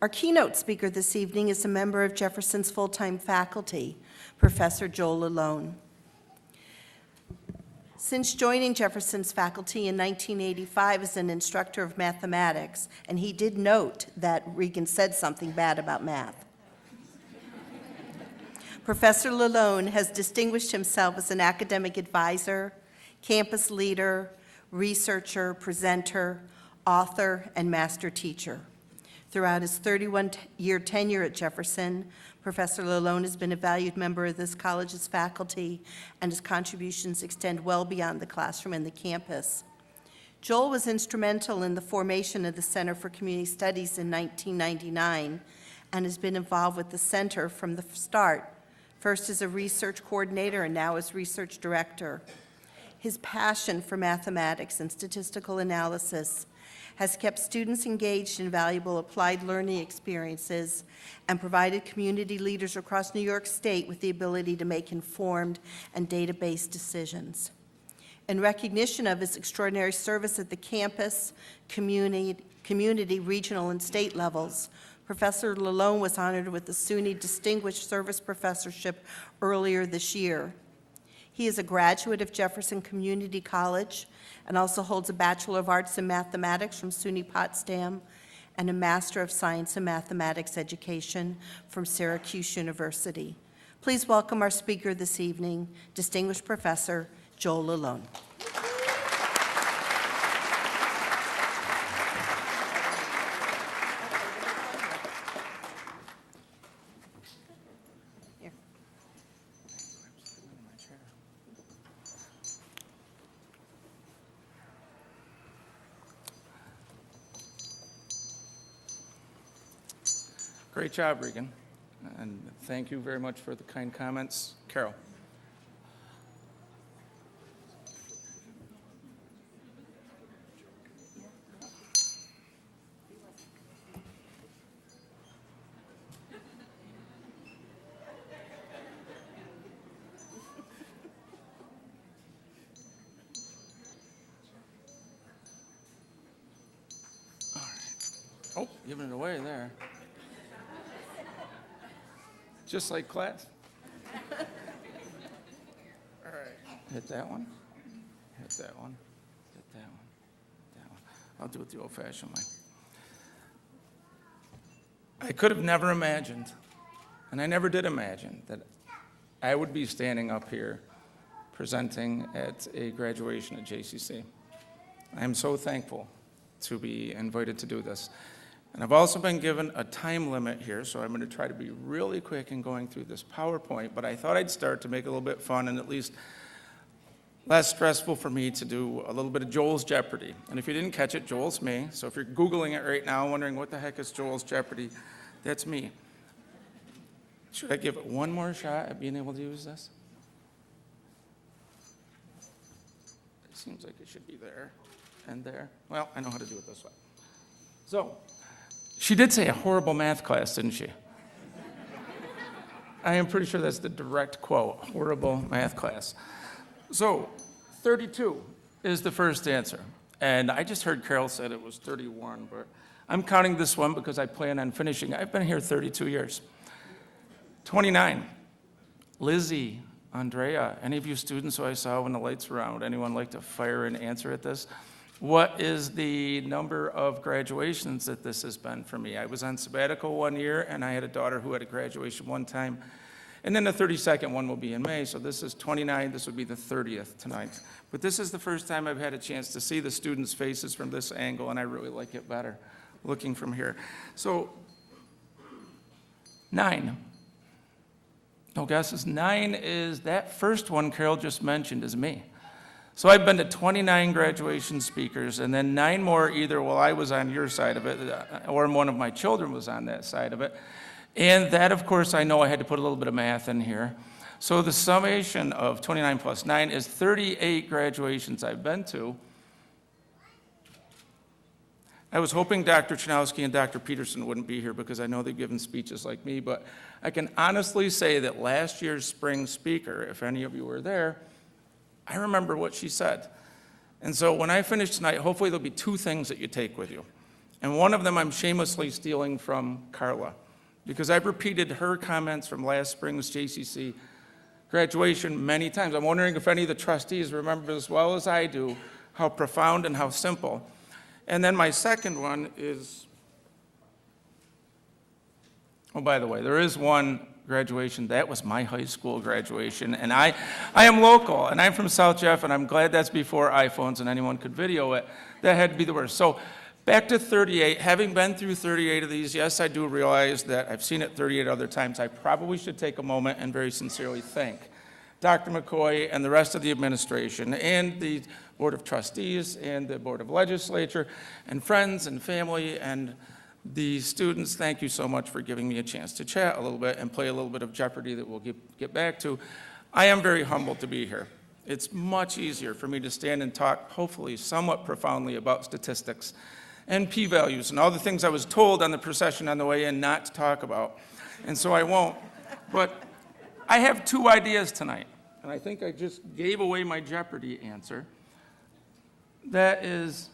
Our keynote speaker this evening is a member of Jefferson's full-time faculty, Professor Joel Lalone. Since joining Jefferson's faculty in 1985 as an instructor of mathematics, and he did note that Regan said something bad about math, Professor Lalone has distinguished himself as an academic advisor, campus leader, researcher, presenter, author, and master teacher. Throughout his 31-year tenure at Jefferson, Professor Lalone has been a valued member of this college's faculty, and his contributions extend well beyond the classroom and the campus. Joel was instrumental in the formation of the Center for Community Studies in 1999 and has been involved with the center from the start, first as a research coordinator and now as research director. His passion for mathematics and statistical analysis has kept students engaged in valuable applied learning experiences and provided community leaders across New York State with the ability to make informed and data-based decisions. In recognition of his extraordinary service at the campus, community, regional, and state levels, Professor Lalone was honored with the SUNY Distinguished Service Professorship earlier this year. He is a graduate of Jefferson Community College and also holds a Bachelor of Arts in Mathematics from SUNY Potsdam and a Master of Science in Mathematics education from Syracuse University. Please welcome our speaker this evening, Distinguished Professor Joel Lalone. Great job, Regan, and thank you very much for the kind comments. Carol. All right. Oh, giving it away there. Just like class. All right. Hit that one. Hit that one. Hit that one. That one. I'll do it the old-fashioned way. I could have never imagined, and I never did imagine, that I would be standing up here presenting at a graduation at JCC. I am so thankful to be invited to do this. And I've also been given a time limit here, so I'm going to try to be really quick in going through this PowerPoint, but I thought I'd start to make it a little bit fun and at least less stressful for me to do a little bit of Joel's Jeopardy. And if you didn't catch it, Joel's me. So if you're Googling it right now, wondering what the heck is Joel's Jeopardy, that's me. Should I give it one more shot at being able to use this? It seems like it should be there and there. Well, I know how to do it this way. So, she did say a horrible math class, didn't she? I am pretty sure that's the direct quote, horrible math class. So, 32 is the first answer. And I just heard Carol said it was 31, but I'm counting this one because I plan on finishing. I've been here 32 years. 29, Lizzie, Andrea, any of you students who I saw when the lights were on, would anyone like to fire an answer at this? What is the number of graduations that this has been for me? I was on sabbatical one year, and I had a daughter who had a graduation one time. And then the 32nd one will be in May, so this is 29. This would be the 30th tonight. But this is the first time I've had a chance to see the students' faces from this angle, and I really like it better looking from here. So, 9. No guesses? 9 is that first one Carol just mentioned is me. So I've been to 29 graduation speakers, and then 9 more either while I was on your side of it, or one of my children was on that side of it. And that, of course, I know I had to put a little bit of math in here. So the summation of 29 plus 9 is 38 graduations I've been to. I was hoping Dr. Chanowski and Dr. Peterson wouldn't be here because I know they've given speeches like me, but I can honestly say that last year's spring speaker, if any of you were there, I remember what she said. And so when I finish tonight, hopefully there'll be 2 things that you take with you. And one of them I'm shamelessly stealing from Carla, because I've repeated her comments from last spring's JCC graduation many times. I'm wondering if any of the trustees remember as well as I do how profound and how simple. And then my second one is, oh, by the way, there is one graduation. That was my high school graduation. And I am local, and I'm from South Jeff, and I'm glad that's before iPhones and anyone could video it. That had to be the worst. So back to 38. Having been through 38 of these, yes, I do realize that I've seen it 38 other times. I probably should take a moment and very sincerely thank Dr. McCoy and the rest of the administration and the Board of Trustees and the Board of Legislature and friends and family and the students. Thank you so much for giving me a chance to chat a little bit and play a little bit of Jeopardy that we'll get back to. I am very humbled to be here. It's much easier for me to stand and talk, hopefully somewhat profoundly, about statistics and p-values and all the things I was told on the procession on the way in not to talk about. And so I won't. But I have two ideas tonight, and I think I just gave away my Jeopardy answer. That's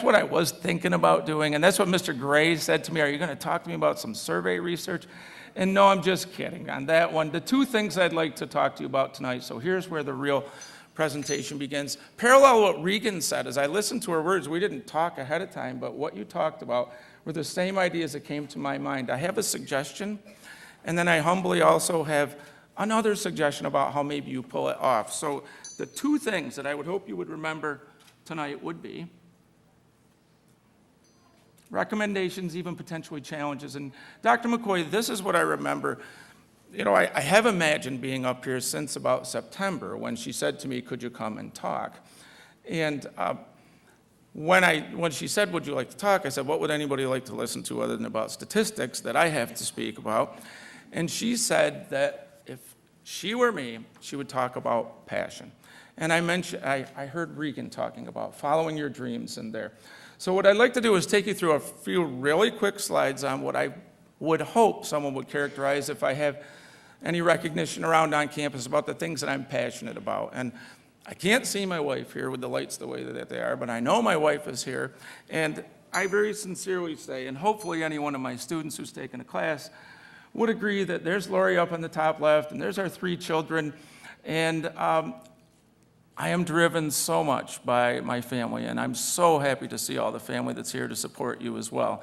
what I was thinking about doing, and that's what Mr. Gray said to me. Are you going to talk to me about some survey research? And no, I'm just kidding on that one. The two things I'd like to talk to you about tonight, so here's where the real presentation begins. Parallel what Regan said, as I listened to her words, we didn't talk ahead of time, but what you talked about were the same ideas that came to my mind. I have a suggestion, and then I humbly also have another suggestion about how maybe you pull it off. So the two things that I would hope you would remember tonight would be recommendations, even potentially challenges. And Dr. McCoy, this is what I remember. You know, I have imagined being up here since about September when she said to me, could you come and talk? And when she said, would you like to talk, I said, what would anybody like to listen to other than about statistics that I have to speak about? And she said that if she were me, she would talk about passion. And I heard Regan talking about following your dreams in there. So what I'd like to do is take you through a few really quick slides on what I would hope someone would characterize, if I have any recognition around on campus, about the things that I'm passionate about. And I can't see my wife here with the lights the way that they are, but I know my wife is here. And I very sincerely say, and hopefully any one of my students who's taken a class would agree, that there's Lori up on the top left, and there's our three children. And I am driven so much by my family, and I'm so happy to see all the family that's here to support you as well.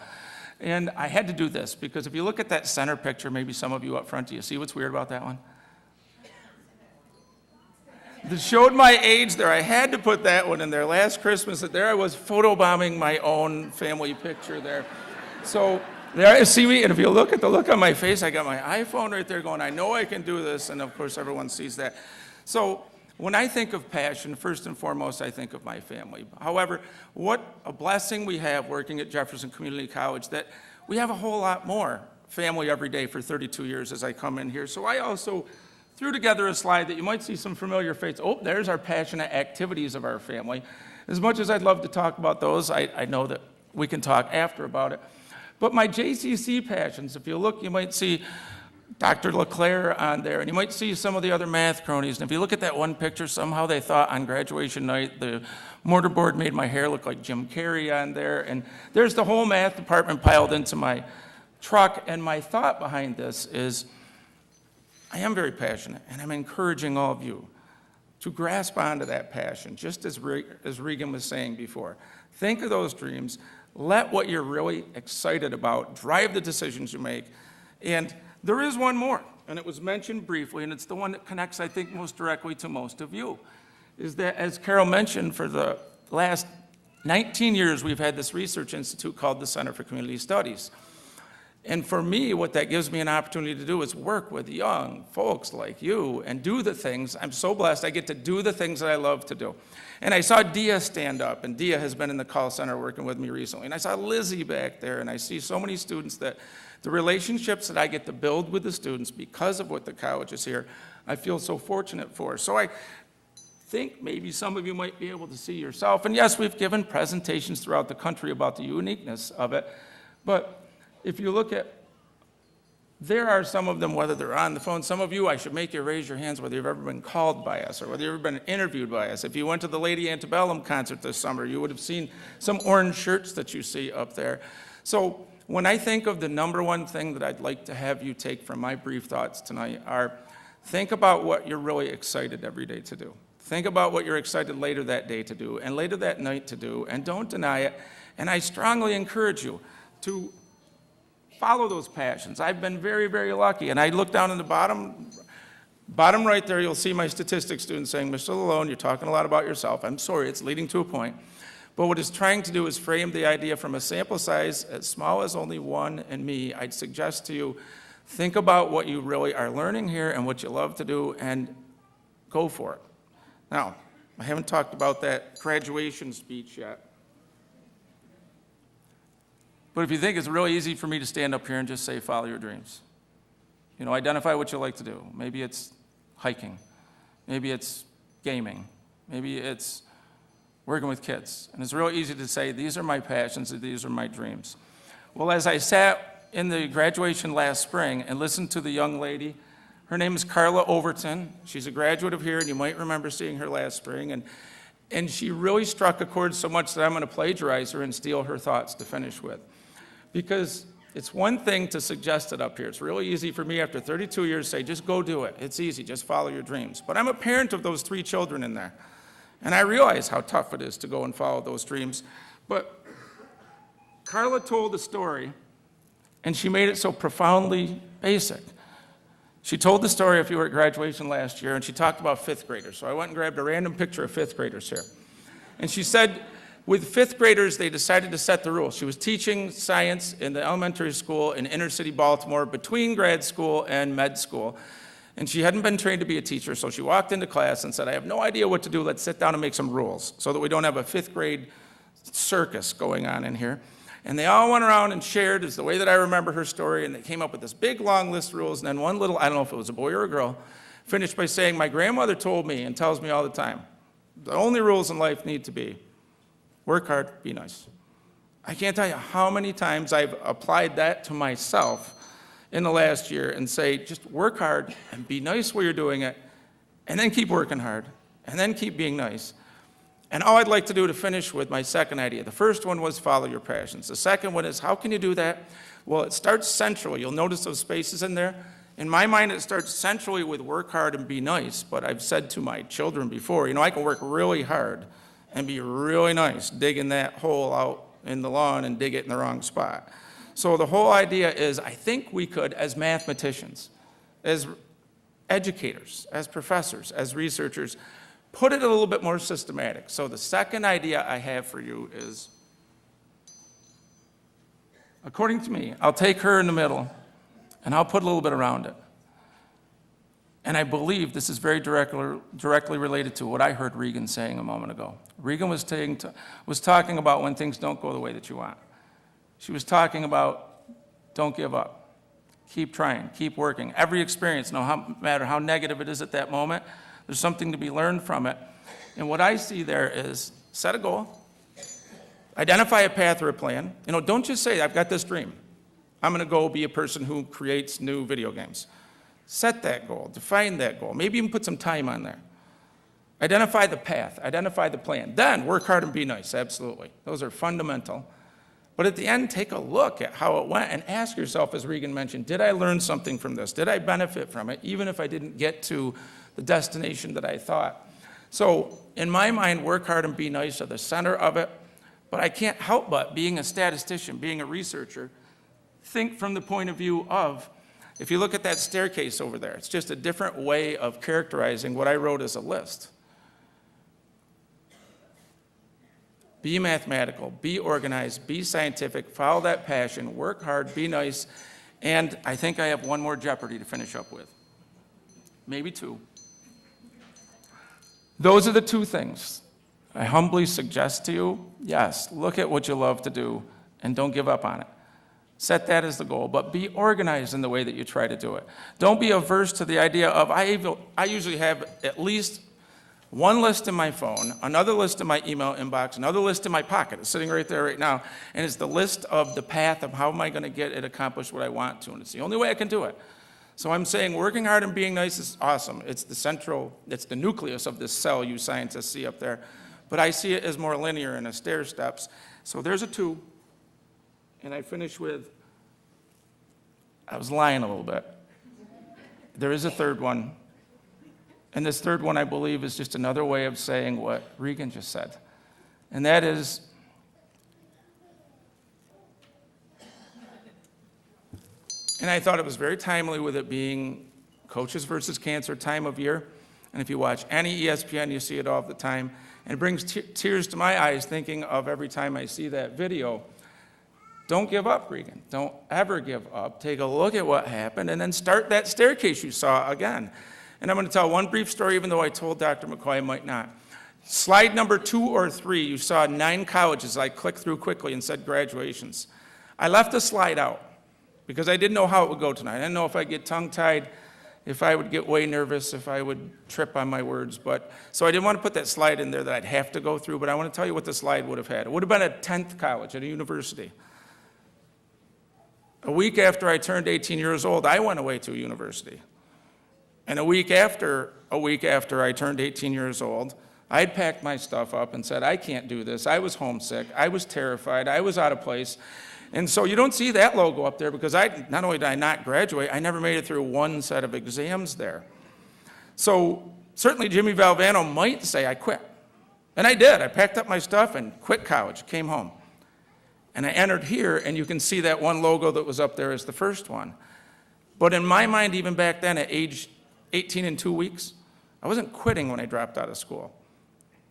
And I had to do this, because if you look at that center picture, maybe some of you up front, do you see what's weird about that one? That showed my age there. I had to put that one in there. Last Christmas, there I was photobombing my own family picture there. So there you see me, and if you look at the look on my face, I got my iPhone right there going, I know I can do this, and of course everyone sees that. So when I think of passion, first and foremost, I think of my family. However, what a blessing we have working at Jefferson Community College, that we have a whole lot more family every day for 32 years as I come in here. So I also threw together a slide that you might see some familiar faces. Oh, there's our passionate activities of our family. As much as I'd love to talk about those, I know that we can talk after about it. But my JCC passions, if you look, you might see Dr. LeClaire on there, and you might see some of the other math cronies. And if you look at that one picture, somehow they thought on graduation night the mortarboard made my hair look like Jim Carrey on there. And there's the whole math department piled into my truck. And my thought behind this is, I am very passionate, and I'm encouraging all of you to grasp onto that passion, just as Regan was saying before. Think of those dreams. Let what you're really excited about drive the decisions you make. And there is one more, and it was mentioned briefly, and it's the one that connects, I think, most directly to most of you, is that, as Carol mentioned, for the last 19 years, we've had this research institute called the Center for Community Studies. And for me, what that gives me an opportunity to do is work with young folks like you and do the things. I'm so blessed I get to do the things that I love to do. And I saw Dia stand up, and Dia has been in the call center working with me recently. And I saw Lizzie back there, and I see so many students that the relationships that I get to build with the students because of what the college is here, I feel so fortunate for. So I think maybe some of you might be able to see yourself. And yes, we've given presentations throughout the country about the uniqueness of it. But if you look at there are some of them, whether they're on the phone. Some of you, I should make you raise your hands whether you've ever been called by us or whether you've ever been interviewed by us. If you went to the Lady Antebellum concert this summer, you would have seen some orange shirts that you see up there. So when I think of the number one thing that I'd like to have you take from my brief thoughts tonight are, think about what you're really excited every day to do. Think about what you're excited later that day to do and later that night to do, and don't deny it. And I strongly encourage you to follow those passions. I've been very, very lucky. And I look down in the bottom right there, you'll see my statistics student saying, Mr. Lalone, you're talking a lot about yourself. I'm sorry, it's leading to a point. But what it's trying to do is frame the idea from a sample size as small as only one and me. I'd suggest to you, think about what you really are learning here and what you love to do, and go for it. Now, I haven't talked about that graduation speech yet. But if you think it's really easy for me to stand up here and just say, follow your dreams. Identify what you like to do. Maybe it's hiking. Maybe it's gaming. Maybe it's working with kids. And it's really easy to say, these are my passions, and these are my dreams. Well, as I sat in the graduation last spring and listened to the young lady, her name is Carla Overton. She's a graduate of here, and you might remember seeing her last spring. And she really struck a chord so much that I'm going to plagiarize her and steal her thoughts to finish with. Because it's one thing to suggest it up here. It's really easy for me after 32 years to say, just go do it. It's easy, just follow your dreams. But I'm a parent of those 3 children in there. And I realize how tough it is to go and follow those dreams. But Carla told a story, and she made it so profoundly basic. She told the story, if you were at graduation last year, and she talked about 5th graders. So I went and grabbed a random picture of 5th graders here. And she said, with 5th graders, they decided to set the rules. She was teaching science in the elementary school in inner city Baltimore between grad school and med school. And she hadn't been trained to be a teacher, so she walked into class and said, I have no idea what to do. Let's sit down and make some rules so that we don't have a 5th grade circus going on in here. And they all went around and shared, is the way that I remember her story, and they came up with this big, long list of rules. And then one little, I don't know if it was a boy or a girl, finished by saying, my grandmother told me and tells me all the time, the only rules in life need to be work hard, be nice. I can't tell you how many times I've applied that to myself in the last year and say, just work hard and be nice while you're doing it, and then keep working hard, and then keep being nice. And all I'd like to do to finish with my second idea. The first one was follow your passions. The second one is, how can you do that? Well, it starts centrally. You'll notice those spaces in there. In my mind, it starts centrally with work hard and be nice, but I've said to my children before, I can work really hard and be really nice, digging that hole out in the lawn and dig it in the wrong spot. So the whole idea is, I think we could, as mathematicians, as educators, as professors, as researchers, put it a little bit more systematic. So the second idea I have for you is, according to me, I'll take her in the middle, and I'll put a little bit around it. And I believe this is very directly related to what I heard Regan saying a moment ago. Regan was talking about when things don't go the way that you want. She was talking about don't give up. Keep trying, keep working. Every experience, no matter how negative it is at that moment, there's something to be learned from it. And what I see there is set a goal, identify a path or a plan. Don't just say, I've got this dream. I'm going to go be a person who creates new video games. Set that goal, define that goal, maybe even put some time on there. Identify the path, identify the plan. Then work hard and be nice, absolutely. Those are fundamental. But at the end, take a look at how it went and ask yourself, as Regan mentioned, did I learn something from this? Did I benefit from it, even if I didn't get to the destination that I thought? So in my mind, work hard and be nice are the center of it. But I can't help but, being a statistician, being a researcher, think from the point of view of, if you look at that staircase over there, it's just a different way of characterizing what I wrote as a list. Be mathematical, be organized, be scientific, follow that passion, work hard, be nice, and I think I have one more Jeopardy to finish up with. Maybe 2. Those are the 2 things I humbly suggest to you. Yes, look at what you love to do and don't give up on it. Set that as the goal, but be organized in the way that you try to do it. Don't be averse to the idea of, I usually have at least one list in my phone, another list in my email inbox, another list in my pocket. It's sitting right there right now, and it's the list of the path of how am I going to get it accomplished what I want to, and it's the only way I can do it. So I'm saying working hard and being nice is awesome. It's the nucleus of this cell you scientists see up there, but I see it as more linear and a stair steps. So there's a 2, and I finish with, I was lying a little bit. There is a 3rd one. And this 3rd one, I believe, is just another way of saying what Regan just said. And that is, and I thought it was very timely with it being Coaches versus Cancer time of year. And if you watch any ESPN, you see it all the time. And it brings tears to my eyes thinking of every time I see that video. Don't give up, Regan. Don't ever give up. Take a look at what happened and then start that staircase you saw again. And I'm going to tell one brief story, even though I told Dr. McCoy I might not. Slide number 2 or 3, you saw 9 colleges I clicked through quickly and said graduations. I left the slide out because I didn't know how it would go tonight. I didn't know if I'd get tongue-tied, if I would get way nervous, if I would trip on my words. So I didn't want to put that slide in there that I'd have to go through, but I want to tell you what the slide would have had. It would have been a 10th college at a university. A week after I turned 18 years old, I went away to a university. And a week after I turned 18 years old, I had packed my stuff up and said, I can't do this. I was homesick. I was terrified. I was out of place. And so you don't see that logo up there because not only did I not graduate, I never made it through one set of exams there. So certainly Jimmy Valvano might say I quit. And I did. I packed up my stuff and quit college, came home. And I entered here, and you can see that one logo that was up there as the first one. But in my mind, even back then at age 18 and 2 weeks, I wasn't quitting when I dropped out of school.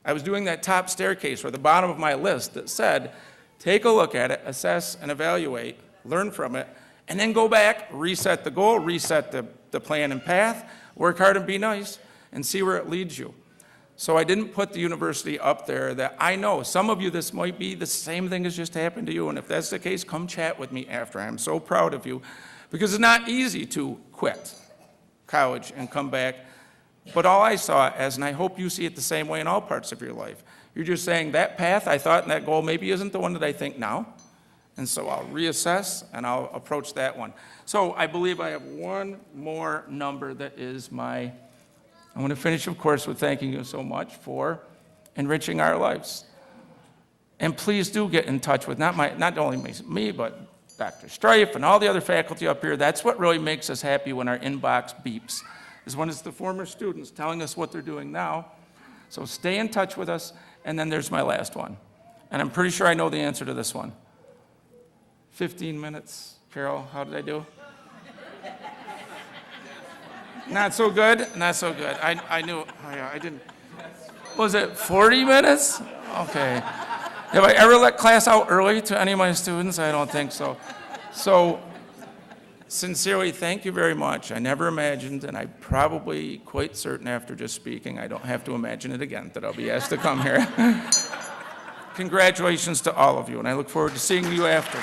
I was doing that top staircase or the bottom of my list that said, take a look at it, assess and evaluate, learn from it, and then go back, reset the goal, reset the plan and path, work hard and be nice, and see where it leads you. So I didn't put the university up there that I know some of you, this might be the same thing as just happened to you, and if that's the case, come chat with me after. I'm so proud of you, because it's not easy to quit college and come back. But all I saw as, and I hope you see it the same way in all parts of your life, you're just saying that path I thought and that goal maybe isn't the one that I think now. And so I'll reassess and I'll approach that one. So I believe I have one more number that is I want to finish, of course, with thanking you so much for enriching our lives. And please do get in touch with not only me, but Dr. Strife and all the other faculty up here. That's what really makes us happy when our inbox beeps, is when it's the former students telling us what they're doing now. So stay in touch with us, and then there's my last one. And I'm pretty sure I know the answer to this one. 15 minutes. Carol, how did I do? Not so good? Not so good. I knew, oh yeah, I didn't. Was it 40 minutes? Okay. Have I ever let class out early to any of my students? I don't think so. So, sincerely, thank you very much. I never imagined, and I'm probably quite certain after just speaking, I don't have to imagine it again, that I'll be asked to come here. Congratulations to all of you, and I look forward to seeing you after.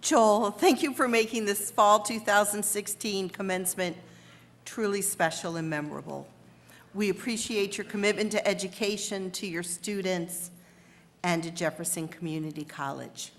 Joel, thank you for making this fall 2016 commencement truly special and memorable. We appreciate your commitment to education, to your students, and to Jefferson Community College.